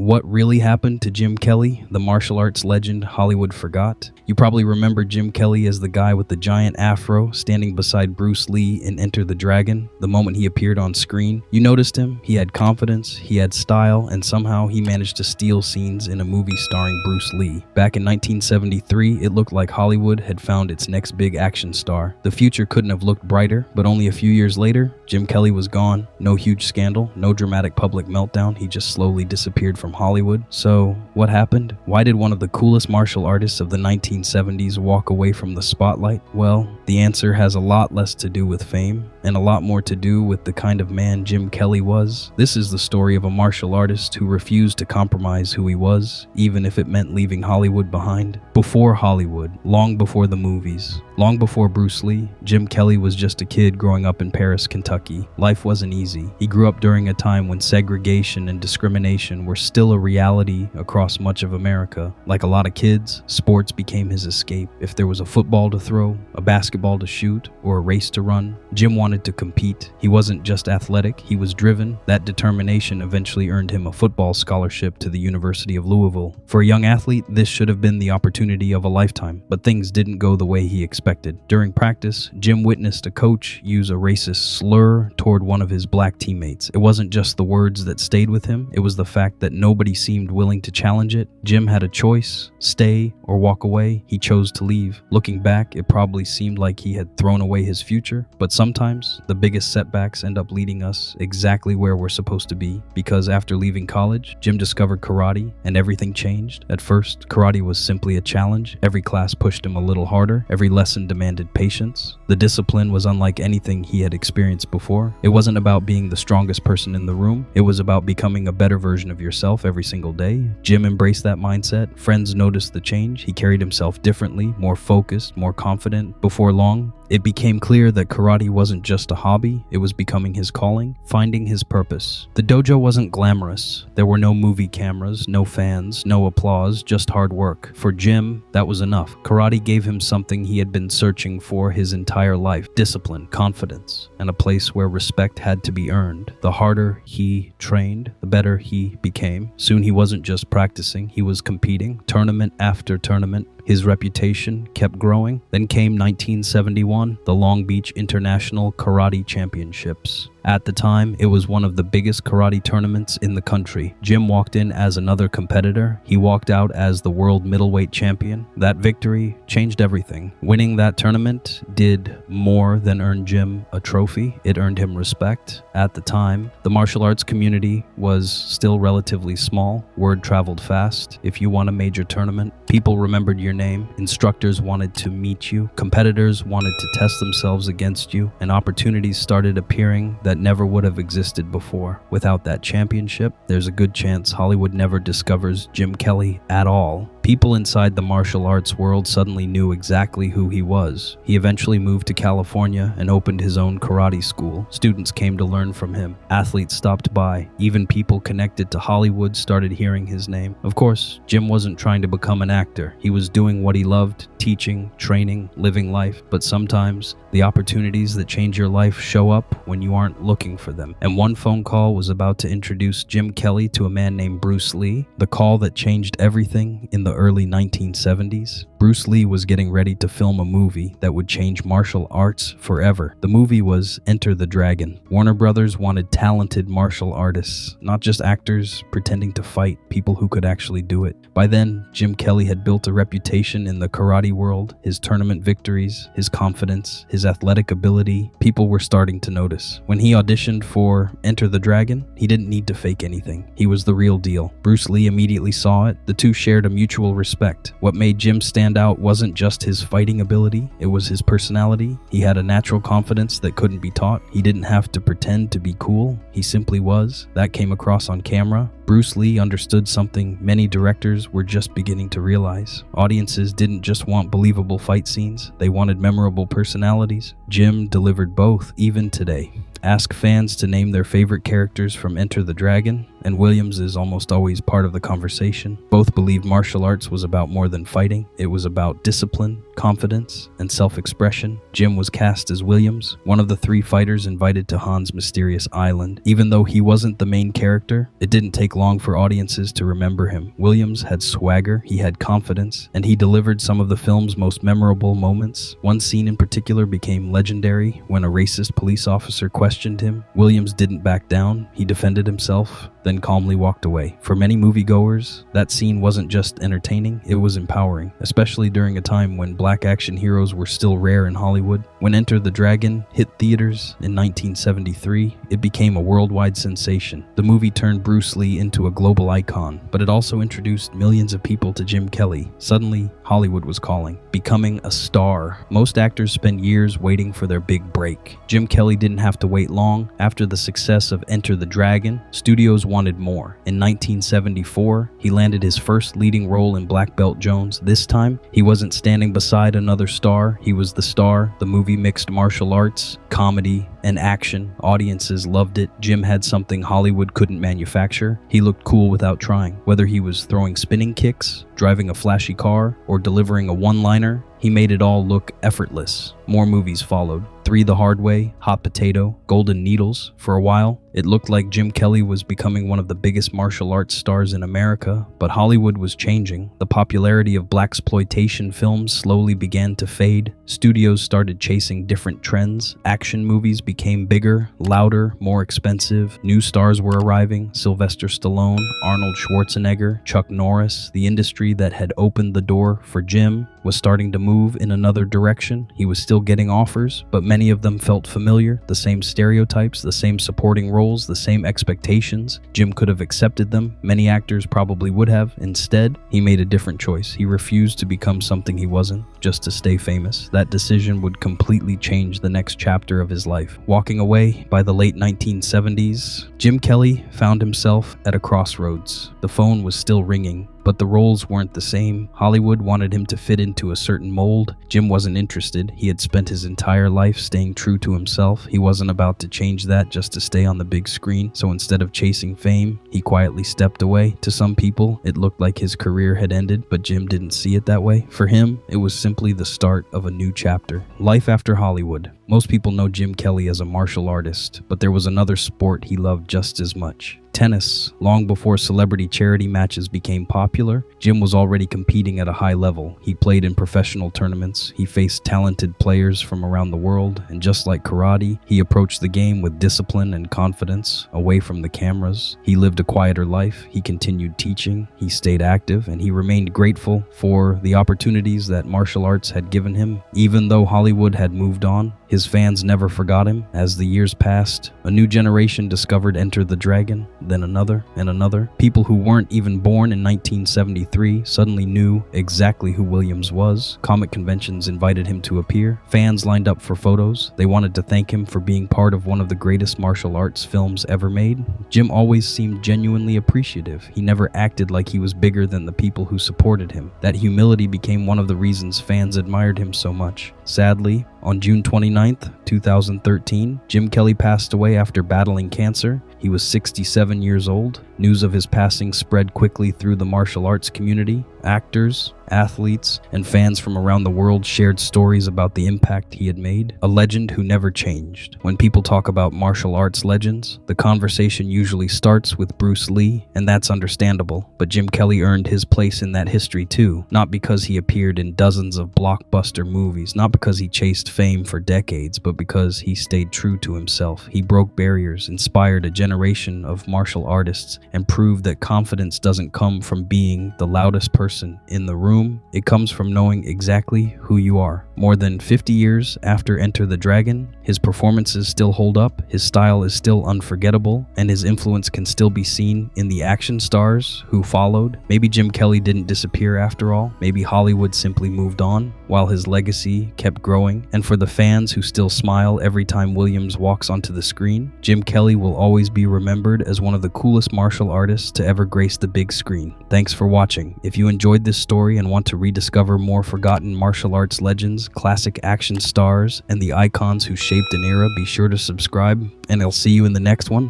What really happened to Jim Kelly, the martial arts legend Hollywood forgot? You probably remember Jim Kelly as the guy with the giant afro standing beside Bruce Lee in Enter the Dragon the moment he appeared on screen. You noticed him, he had confidence, he had style, and somehow he managed to steal scenes in a movie starring Bruce Lee. Back in 1973, it looked like Hollywood had found its next big action star. The future couldn't have looked brighter, but only a few years later, Jim Kelly was gone. No huge scandal, no dramatic public meltdown, he just slowly disappeared from Hollywood. So, what happened? Why did one of the coolest martial artists of the 1970s walk away from the spotlight? Well, the answer has a lot less to do with fame, and a lot more to do with the kind of man Jim Kelly was. This is the story of a martial artist who refused to compromise who he was, even if it meant leaving Hollywood behind. Before Hollywood, long before the movies, long before Bruce Lee, Jim Kelly was just a kid growing up in Paris, Kentucky. Life wasn't easy. He grew up during a time when segregation and discrimination were still a reality across much of America. Like a lot of kids, sports became his escape. If there was a football to throw, a basketball to shoot, or a race to run, Jim wanted to compete. He wasn't just athletic, he was driven. That determination eventually earned him a football scholarship to the University of Louisville. For a young athlete, this should have been the opportunity of a lifetime, but things didn't go the way he expected. During practice, Jim witnessed a coach use a racist slur toward one of his black teammates. It wasn't just the words that stayed with him, it was the fact that nobody seemed willing to challenge it. Jim had a choice: stay or walk away. He chose to leave. Looking back, it probably seemed like he had thrown away his future, but sometimes the biggest setbacks end up leading us exactly where we're supposed to be, because after leaving college, Jim discovered karate and everything changed. At first, karate was simply a challenge. Every class pushed him a little harder. Every lesson demanded patience. The discipline was unlike anything he had experienced before. It wasn't about being the strongest person in the room. It was about becoming a better version of yourself every single day. Jim embraced that mindset. Friends noticed the change. He carried himself differently, more focused, more confident. Before long, it became clear that karate wasn't just a hobby, it was becoming his calling, finding his purpose. The dojo wasn't glamorous. There were no movie cameras, no fans, no applause, just hard work. For Jim, that was enough. Karate gave him something he had been searching for his entire life: discipline, confidence, and a place where respect had to be earned. The harder he trained, the better he became. Soon he wasn't just practicing, he was competing, tournament after tournament. His reputation kept growing. Then came 1971, the Long Beach International Karate Championships. At the time, it was one of the biggest karate tournaments in the country. Jim walked in as another competitor. He walked out as the world middleweight champion. That victory changed everything. Winning that tournament did more than earn Jim a trophy. It earned him respect. At the time, the martial arts community was still relatively small. Word traveled fast. If you won a major tournament, people remembered your name. Instructors wanted to meet you. Competitors wanted to test themselves against you. And opportunities started appearing that never would have existed before. Without that championship, there's a good chance Hollywood never discovers Jim Kelly at all. People inside the martial arts world suddenly knew exactly who he was. He eventually moved to California and opened his own karate school. Students came to learn from him. Athletes stopped by. Even people connected to Hollywood started hearing his name. Of course, Jim wasn't trying to become an actor. He was doing what he loved: teaching, training, living life. But sometimes the opportunities that change your life show up when you aren't looking for them. And one phone call was about to introduce Jim Kelly to a man named Bruce Lee, the call that changed everything in the early 1970s. Bruce Lee was getting ready to film a movie that would change martial arts forever. The movie was Enter the Dragon. Warner Brothers wanted talented martial artists, not just actors pretending to fight, people who could actually do it. By then, Jim Kelly had built a reputation in the karate world. His tournament victories, his confidence, his athletic ability, people were starting to notice. When he auditioned for Enter the Dragon, he didn't need to fake anything. He was the real deal. Bruce Lee immediately saw it. The two shared a mutual respect. What made Jim stand out wasn't just his fighting ability, it was his personality. He had a natural confidence that couldn't be taught. He didn't have to pretend to be cool. He simply was. That came across on camera. Bruce Lee understood something many directors were just beginning to realize. Audiences didn't just want believable fight scenes, they wanted memorable personalities. Jim delivered both, even today. Ask fans to name their favorite characters from Enter the Dragon, and Williams is almost always part of the conversation. Both believed martial arts was about more than fighting. It was about discipline, confidence, and self-expression. Jim was cast as Williams, one of the three fighters invited to Han's mysterious island. Even though he wasn't the main character, it didn't take long long for audiences to remember him. Williams had swagger, he had confidence, and he delivered some of the film's most memorable moments. One scene in particular became legendary when a racist police officer questioned him. Williams didn't back down, he defended himself, then calmly walked away. For many moviegoers, that scene wasn't just entertaining, it was empowering, especially during a time when black action heroes were still rare in Hollywood. When Enter the Dragon hit theaters in 1973, it became a worldwide sensation. The movie turned Bruce Lee into a global icon, but it also introduced millions of people to Jim Kelly. Suddenly, Hollywood was calling, becoming a star. Most actors spend years waiting for their big break. Jim Kelly didn't have to wait long. After the success of Enter the Dragon, studios wanted more. In 1974, he landed his first leading role in Black Belt Jones. This time, he wasn't standing beside another star, he was the star. The movie mixed martial arts, comedy, and action. Audiences loved it. Jim had something Hollywood couldn't manufacture. He looked cool without trying. Whether he was throwing spinning kicks, driving a flashy car, or delivering a one-liner, he made it all look effortless. More movies followed. 3 the Hard Way, Hot Potato, Golden Needles. For a while, it looked like Jim Kelly was becoming one of the biggest martial arts stars in America, but Hollywood was changing. The popularity of blaxploitation films slowly began to fade. Studios started chasing different trends. Action movies became bigger, louder, more expensive. New stars were arriving: Sylvester Stallone, Arnold Schwarzenegger, Chuck Norris. The industry that had opened the door for Jim was starting to move in another direction. He was still getting offers, but many of them felt familiar. The same stereotypes, the same supporting roles, the same expectations. Jim could have accepted them. Many actors probably would have. Instead, he made a different choice. He refused to become something he wasn't, just to stay famous. That decision would completely change the next chapter of his life. Walking away by the late 1970s, Jim Kelly found himself at a crossroads. The phone was still ringing, but the roles weren't the same. Hollywood wanted him to fit into a certain mold. Jim wasn't interested. He had spent his entire life staying true to himself. He wasn't about to change that just to stay on the big screen. So instead of chasing fame, he quietly stepped away. To some people, it looked like his career had ended, but Jim didn't see it that way. For him, it was simply the start of a new chapter. Life after Hollywood. Most people know Jim Kelly as a martial artist, but there was another sport he loved just as much. Tennis. Long before celebrity charity matches became popular, Jim was already competing at a high level. He played in professional tournaments, he faced talented players from around the world, and just like karate, he approached the game with discipline and confidence, away from the cameras. He lived a quieter life, he continued teaching, he stayed active, and he remained grateful for the opportunities that martial arts had given him. Even though Hollywood had moved on, his fans never forgot him. As the years passed, a new generation discovered Enter the Dragon, then another and another. People who weren't even born in 1973 suddenly knew exactly who Williams was. Comic conventions invited him to appear. Fans lined up for photos. They wanted to thank him for being part of one of the greatest martial arts films ever made. Jim always seemed genuinely appreciative. He never acted like he was bigger than the people who supported him. That humility became one of the reasons fans admired him so much. Sadly, on June 29th, 2013, Jim Kelly passed away after battling cancer. He was 67 years old. News of his passing spread quickly through the martial arts community. Actors, athletes, and fans from around the world shared stories about the impact he had made. A legend who never changed. When people talk about martial arts legends, the conversation usually starts with Bruce Lee, and that's understandable. But Jim Kelly earned his place in that history too, not because he appeared in dozens of blockbuster movies, not because he chased fame for decades, but because he stayed true to himself. He broke barriers, inspired a generation of martial artists, and proved that confidence doesn't come from being the loudest person in the room. It comes from knowing exactly who you are. More than 50 years after Enter the Dragon, his performances still hold up, his style is still unforgettable, and his influence can still be seen in the action stars who followed. Maybe Jim Kelly didn't disappear after all. Maybe Hollywood simply moved on, while his legacy kept growing. And for the fans who still smile every time Williams walks onto the screen, Jim Kelly will always be remembered as one of the coolest martial artists to ever grace the big screen. Thanks for watching. If you enjoyed this story and want to rediscover more forgotten martial arts legends, classic action stars, and the icons who shaped an era, be sure to subscribe, and I'll see you in the next one.